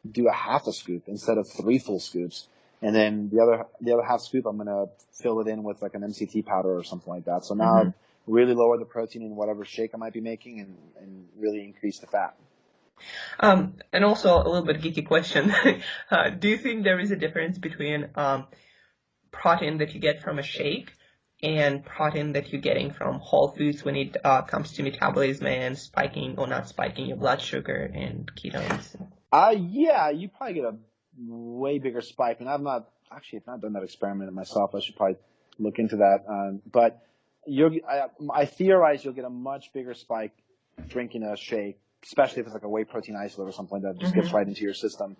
do a half a scoop instead of 3 full scoops, and then the other half scoop I'm going to fill it in with like an MCT powder or something like that. So now I've really lower the protein in whatever shake I might be making and really increase the fat. And also a little bit geeky question. Do you think there is a difference between protein that you get from a shake and protein that you're getting from whole foods when it comes to metabolism and spiking or not spiking your blood sugar and ketones? Yeah, you probably get a way bigger spike, and I've not done that experiment myself. I should probably look into that. But I theorize you'll get a much bigger spike drinking a shake, especially if it's like a whey protein isolate or something like that just gets right into your system,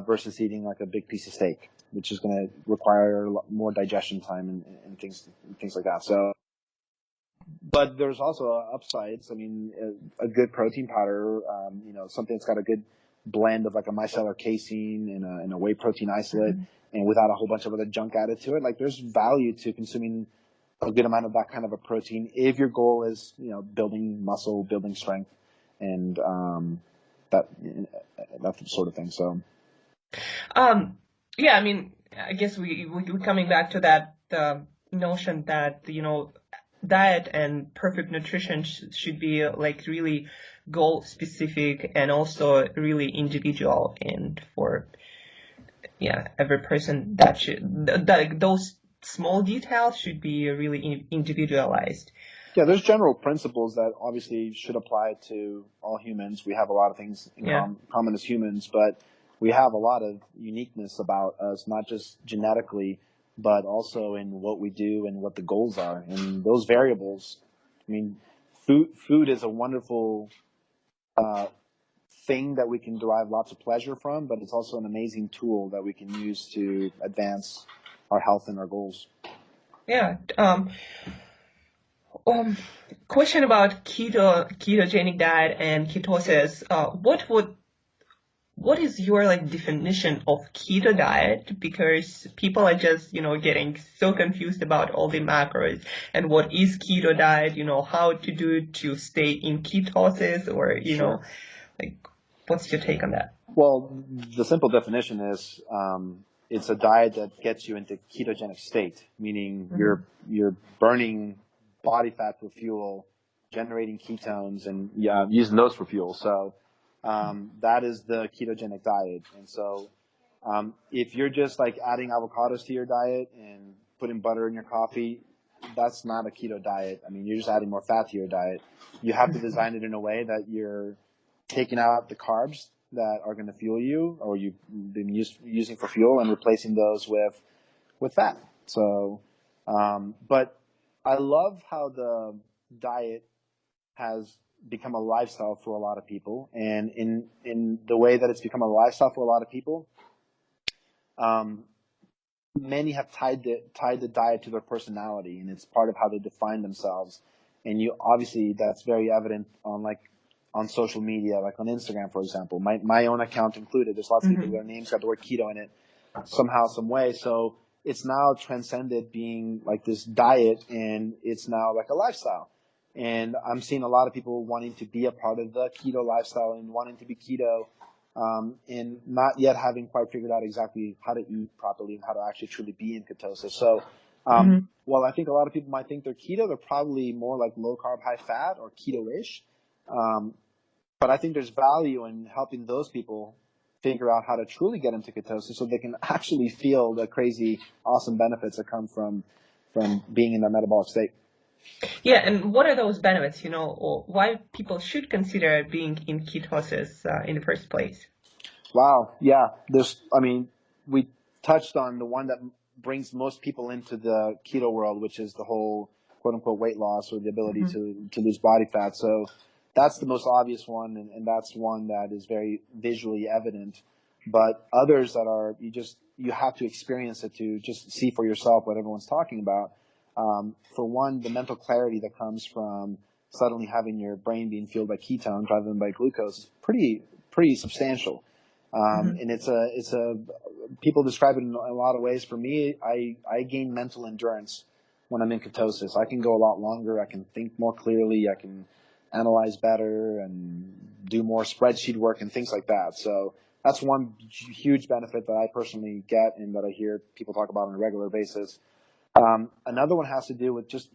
versus eating like a big piece of steak, which is going to require more digestion time and things like that. So, but there's also upsides. I mean, a good protein powder, something that's got a good blend of like a micellar casein and a whey protein isolate, and without a whole bunch of other junk added to it. Like, there's value to consuming a good amount of that kind of a protein if your goal is, building muscle, building strength, and that sort of thing. So, yeah, I mean, I guess we're coming back to that notion that diet and perfect nutrition should be like really goal specific and also really individual, and for every person those small details should be really individualized. Yeah, there's general principles that obviously should apply to all humans. We have a lot of things in common as humans, but we have a lot of uniqueness about us, not just genetically, but also in what we do and what the goals are. And those variables, I mean, food is a wonderful thing that we can derive lots of pleasure from, but it's also an amazing tool that we can use to advance our health and our goals. Yeah. Question about ketogenic diet and ketosis. What is your definition of keto diet? Because people are just, getting so confused about all the macros and what is keto diet, how to do to stay in ketosis, or, Sure. What's your take on that? Well, the simple definition is it's a diet that gets you into ketogenic state, meaning you're burning body fat for fuel, generating ketones, and using those for fuel. So that is the ketogenic diet. And so if you're just adding avocados to your diet and putting butter in your coffee, that's not a keto diet. I mean, you're just adding more fat to your diet. You have to design it in a way that you're taking out the carbs that are going to fuel you, or you've been using for fuel, and replacing those with fat. So, but I love how the diet has become a lifestyle for a lot of people, and in the way that it's become a lifestyle for a lot of people, many have tied the diet to their personality, and it's part of how they define themselves. And obviously that's very evident on social media, like on Instagram, for example. My own account included. There's lots of people, their names got the word keto in it somehow, some way. So it's now transcended being like this diet, and it's now like a lifestyle. And I'm seeing a lot of people wanting to be a part of the keto lifestyle and wanting to be keto, and not yet having quite figured out exactly how to eat properly and how to actually truly be in ketosis. So, while I think a lot of people might think they're keto, they're probably more like low carb, high fat, or keto-ish. But I think there's value in helping those people figure out how to truly get into ketosis so they can actually feel the crazy, awesome benefits that come from being in their metabolic state. Yeah, and what are those benefits, or why people should consider being in ketosis in the first place? Wow, yeah. We touched on the one that brings most people into the keto world, which is the whole quote-unquote weight loss, or the ability to lose body fat. So that's the most obvious one, and that's one that is very visually evident. But others that are, you have to experience it to just see for yourself what everyone's talking about. For one, the mental clarity that comes from suddenly having your brain being fueled by ketones rather than by glucose is pretty substantial. And people describe it in a lot of ways. For me, I gain mental endurance when I'm in ketosis. I can go a lot longer. I can think more clearly. I can analyze better and do more spreadsheet work and things like that. So that's one huge benefit that I personally get and that I hear people talk about on a regular basis. Another one has to do with just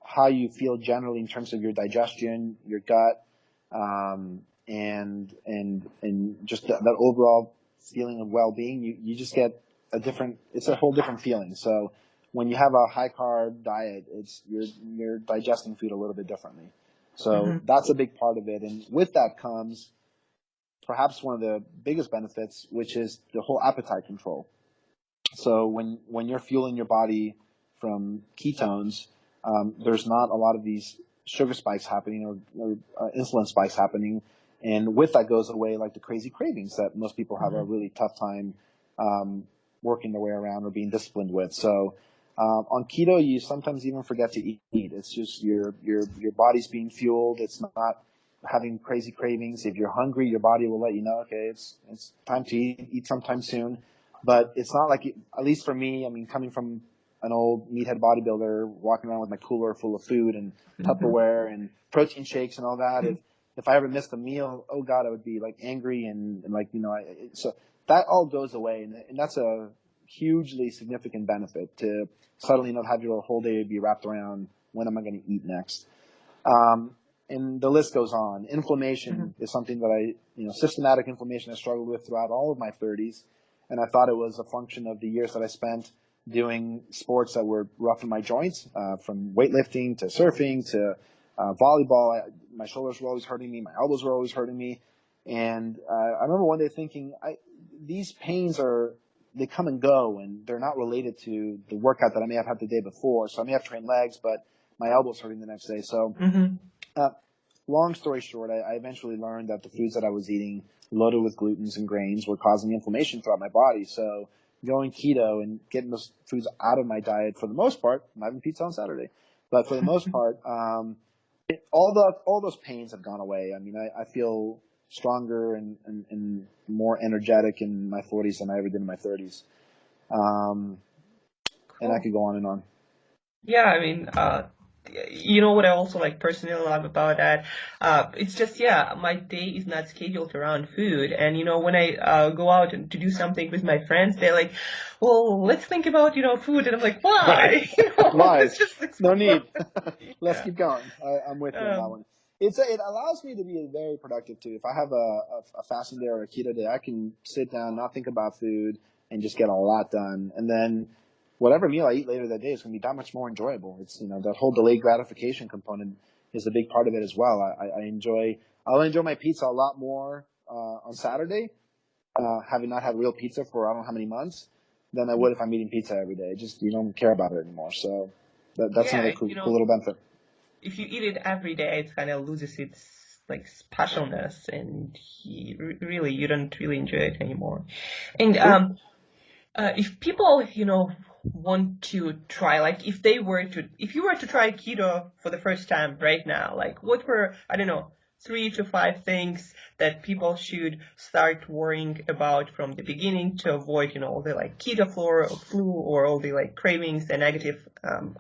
how you feel generally in terms of your digestion, your gut, and just that overall feeling of well-being. You just get it's a whole different feeling. So when you have a high carb diet, you're digesting food a little bit differently. So that's a big part of it. And with that comes perhaps one of the biggest benefits, which is the whole appetite control. So when you're fueling your body from ketones, there's not a lot of these sugar spikes happening or insulin spikes happening. And with that goes away like the crazy cravings that most people have a really tough time working their way around or being disciplined with. So on keto, you sometimes even forget to eat. It's just your body's being fueled. It's not having crazy cravings. If you're hungry, your body will let you know, okay, it's time to eat sometime soon. But it's not like, at least for me, I mean, coming from an old meathead bodybuilder, walking around with my cooler full of food and Tupperware and protein shakes and all that, if I ever missed a meal, oh God, I would be like angry and like, so that all goes away. And that's a hugely significant benefit, to suddenly not have your whole day be wrapped around when am I going to eat next. And the list goes on. Inflammation is something that systematic inflammation I struggled with throughout all of my 30s. And I thought it was a function of the years that I spent doing sports that were rough in my joints, from weightlifting to surfing to volleyball. My shoulders were always hurting me. My elbows were always hurting me. And I remember one day thinking, these pains they come and go, and they're not related to the workout that I may have had the day before. So I may have trained legs, but my elbow's hurting the next day. So long story short, I eventually learned that the foods that I was eating loaded with glutens and grains were causing inflammation throughout my body. So going keto and getting those foods out of my diet, for the most part, I'm having pizza on Saturday, but for the most part, all those pains have gone away. I mean, I feel stronger and more energetic in my 40s than I ever did in my 30s. And I could go on and on. Yeah, I mean, you know what I also like personally love about that? It's just, yeah, my day is not scheduled around food. And, you know, when I go out to do something with my friends, they're like, well, let's think about, you know, food. And I'm like, why? Right. You know, Why? let's just No explore. need. Let's Yeah. keep going. I'm with you on that one. It allows me to be very productive too. If I have a fasting day or a keto day, I can sit down, not think about food, and just get a lot done. And then whatever meal I eat later that day is going to be that much more enjoyable. It's, you know, that whole delayed gratification component is a big part of it as well. I'll enjoy my pizza a lot more on Saturday, having not had real pizza for I don't know how many months, than I would if I'm eating pizza every day. Just, you don't care about it anymore. So that's Yeah, another cool little benefit. if you eat it every day, it kind of loses its like specialness, and really, you don't really enjoy it anymore. And if people, you know, want to try, like if you were to try keto for the first time right now, like what were, I don't know, 3 to 5 things that people should start worrying about from the beginning to avoid, you know, all the like keto flu or all the like cravings and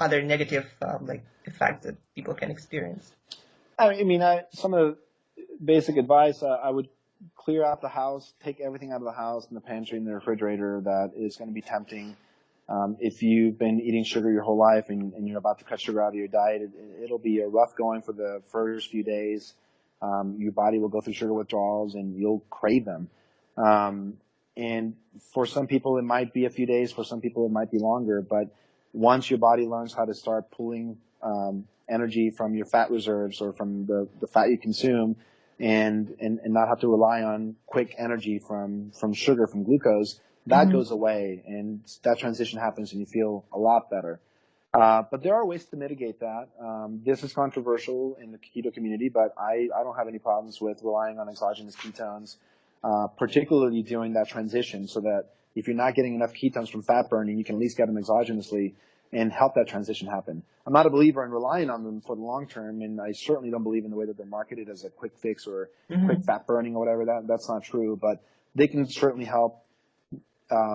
other negative like effects that people can experience? I mean, some of the basic advice, I would clear out the house, take everything out of the house in the pantry and the refrigerator that is going to be tempting. If you've been eating sugar your whole life and you're about to cut sugar out of your diet, it'll be a rough going for the first few days. Your body will go through sugar withdrawals and you'll crave them. And for some people, it might be a few days. For some people, it might be longer. But once your body learns how to start pulling energy from your fat reserves or from the fat you consume, and not have to rely on quick energy from sugar, from glucose, that goes away, and that transition happens, and you feel a lot better. But there are ways to mitigate that. This is controversial in the keto community, but I don't have any problems with relying on exogenous ketones, particularly during that transition, so that if you're not getting enough ketones from fat burning, you can at least get them exogenously and help that transition happen. I'm not a believer in relying on them for the long term, and I certainly don't believe in the way that they're marketed as a quick fix or quick fat burning or whatever. That's not true, but they can certainly help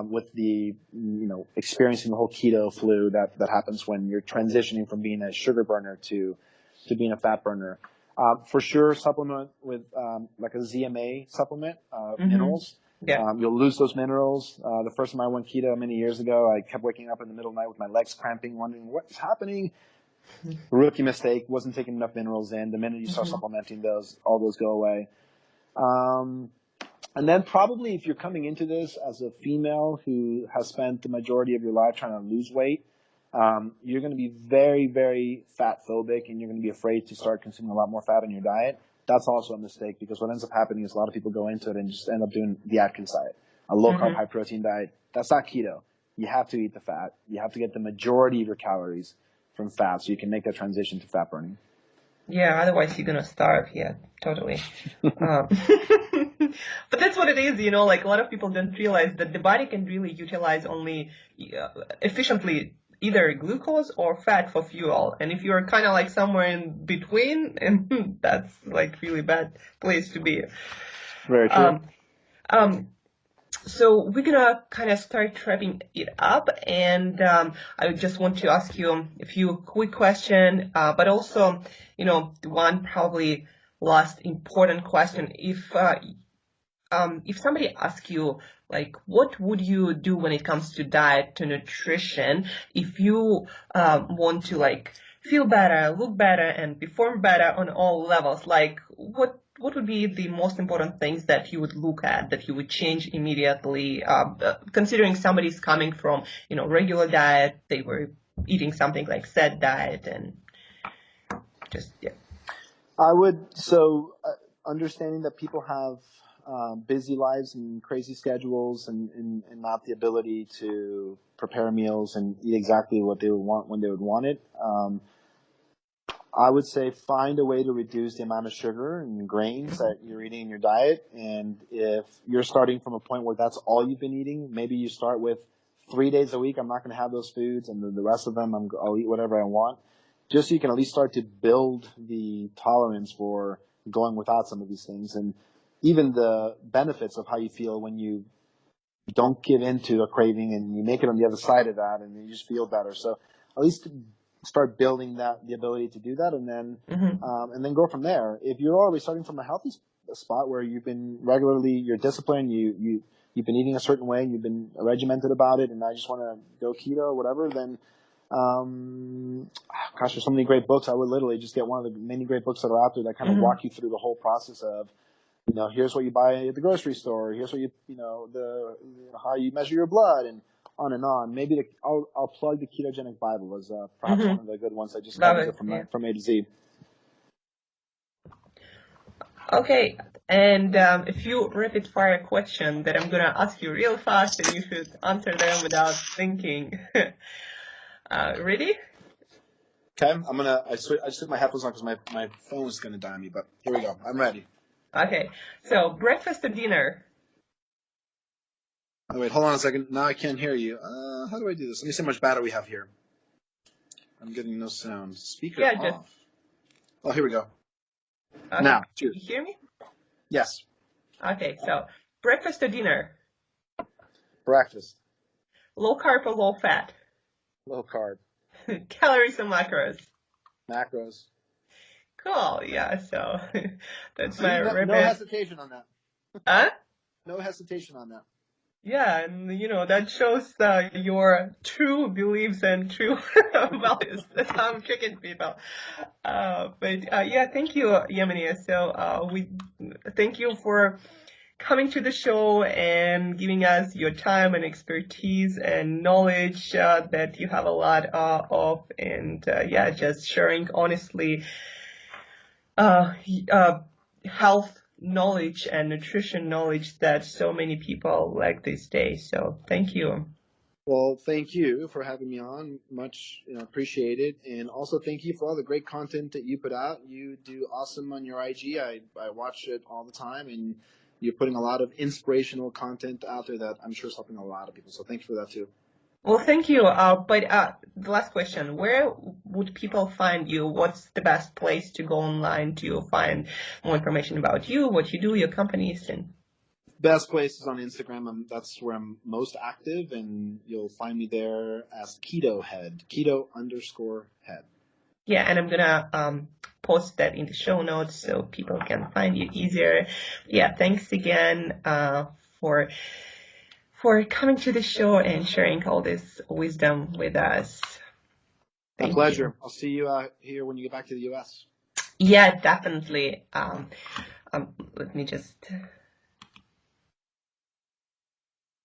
with the, you know, experiencing the whole keto flu that happens when you're transitioning from being a sugar burner to being a fat burner. For sure, supplement with like a ZMA supplement, minerals. Yeah. You'll lose those minerals. The first time I went keto many years ago, I kept waking up in the middle of the night with my legs cramping, wondering what is happening. Rookie mistake, wasn't taking enough minerals in. The minute you start supplementing those, all those go away. And then probably if you're coming into this as a female who has spent the majority of your life trying to lose weight, you're going to be very, very fat phobic, and you're going to be afraid to start consuming a lot more fat in your diet. That's also a mistake, because what ends up happening is a lot of people go into it and just end up doing the Atkins diet, a low carb, high protein diet. That's not keto. You have to eat the fat. You have to get the majority of your calories from fat so you can make that transition to fat burning. Yeah, otherwise you're gonna starve. Yeah, totally. But that's what it is, you know, like a lot of people don't realize that the body can really utilize only efficiently either glucose or fat for fuel. And if you're kind of like somewhere in between, and that's like really bad place to be. Very true. So we're gonna kind of start wrapping it up, and I just want to ask you a few quick questions, but also, you know, one probably last important question. If somebody asks you, like, what would you do when it comes to diet, to nutrition, if you want to like feel better, look better, and perform better on all levels, like what would be the most important things that you would look at, that you would change immediately, considering somebody's coming from, you know, regular diet, they were eating something like set diet, and just, yeah. I would, understanding that people have busy lives and crazy schedules and not the ability to prepare meals and eat exactly what they would want when they would want it. I would say find a way to reduce the amount of sugar and grains that you're eating in your diet. And if you're starting from a point where that's all you've been eating, maybe you start with 3 days a week. I'm not going to have those foods, and the rest of them I'll eat whatever I want. Just so you can at least start to build the tolerance for going without some of these things, and even the benefits of how you feel when you don't give in to a craving and you make it on the other side of that, and you just feel better. So at least start building the ability to do that, and then go from there. If you're already starting from a healthy spot where you've been you're disciplined, you've been eating a certain way, you've been regimented about it, and I just want to go keto or whatever, then gosh, there's so many great books. I would literally just get one of the many great books that are out there that kind of walk you through the whole process of, here's what you buy at the grocery store. Here's what how you measure your blood, and on and on. Maybe I'll plug the Ketogenic Bible as perhaps one of the good ones that just covers it from A to Z. Okay, and a few rapid fire questions that I'm gonna ask you real fast, and you should answer them without thinking. Ready? Okay, I just took my headphones on because my phone is gonna die on me, but here we go. I'm ready. Okay, so breakfast or dinner? Oh, wait, hold on a second. Now I can't hear you. How do I do this? Let me see how much battery we have here. I'm getting no sound. Speaker off. Oh, here we go. Okay. Now, you hear me? Yes. Okay, so breakfast or dinner? Breakfast. Low carb or low fat? Low carb. Calories or macros? Macros. Cool, yeah, so that's my no hesitation on that. Huh? No hesitation on that. Yeah, and that shows your true beliefs and true values. That's how I'm tricking people. Thank you, Yemeni. So we thank you for coming to the show and giving us your time and expertise and knowledge that you have a lot of, and just sharing honestly health knowledge and nutrition knowledge that so many people lack these days. So thank you. Well, thank you for having me on. Much appreciated. And also thank you for all the great content that you put out. You do awesome on your IG. I watch it all the time, and you're putting a lot of inspirational content out there that I'm sure is helping a lot of people. So thank you for that too. Well, thank you. But the last question, where would people find you? What's the best place to go online to find more information about you, what you do, your companies? And best place is on Instagram. That's where I'm most active, and you'll find me there as Keto Head, Keto_head. Yeah, and I'm gonna post that in the show notes so people can find you easier. Yeah, thanks again for coming to the show and sharing all this wisdom with us. My pleasure. I'll see you here when you get back to the U.S. Yeah, definitely. Let me just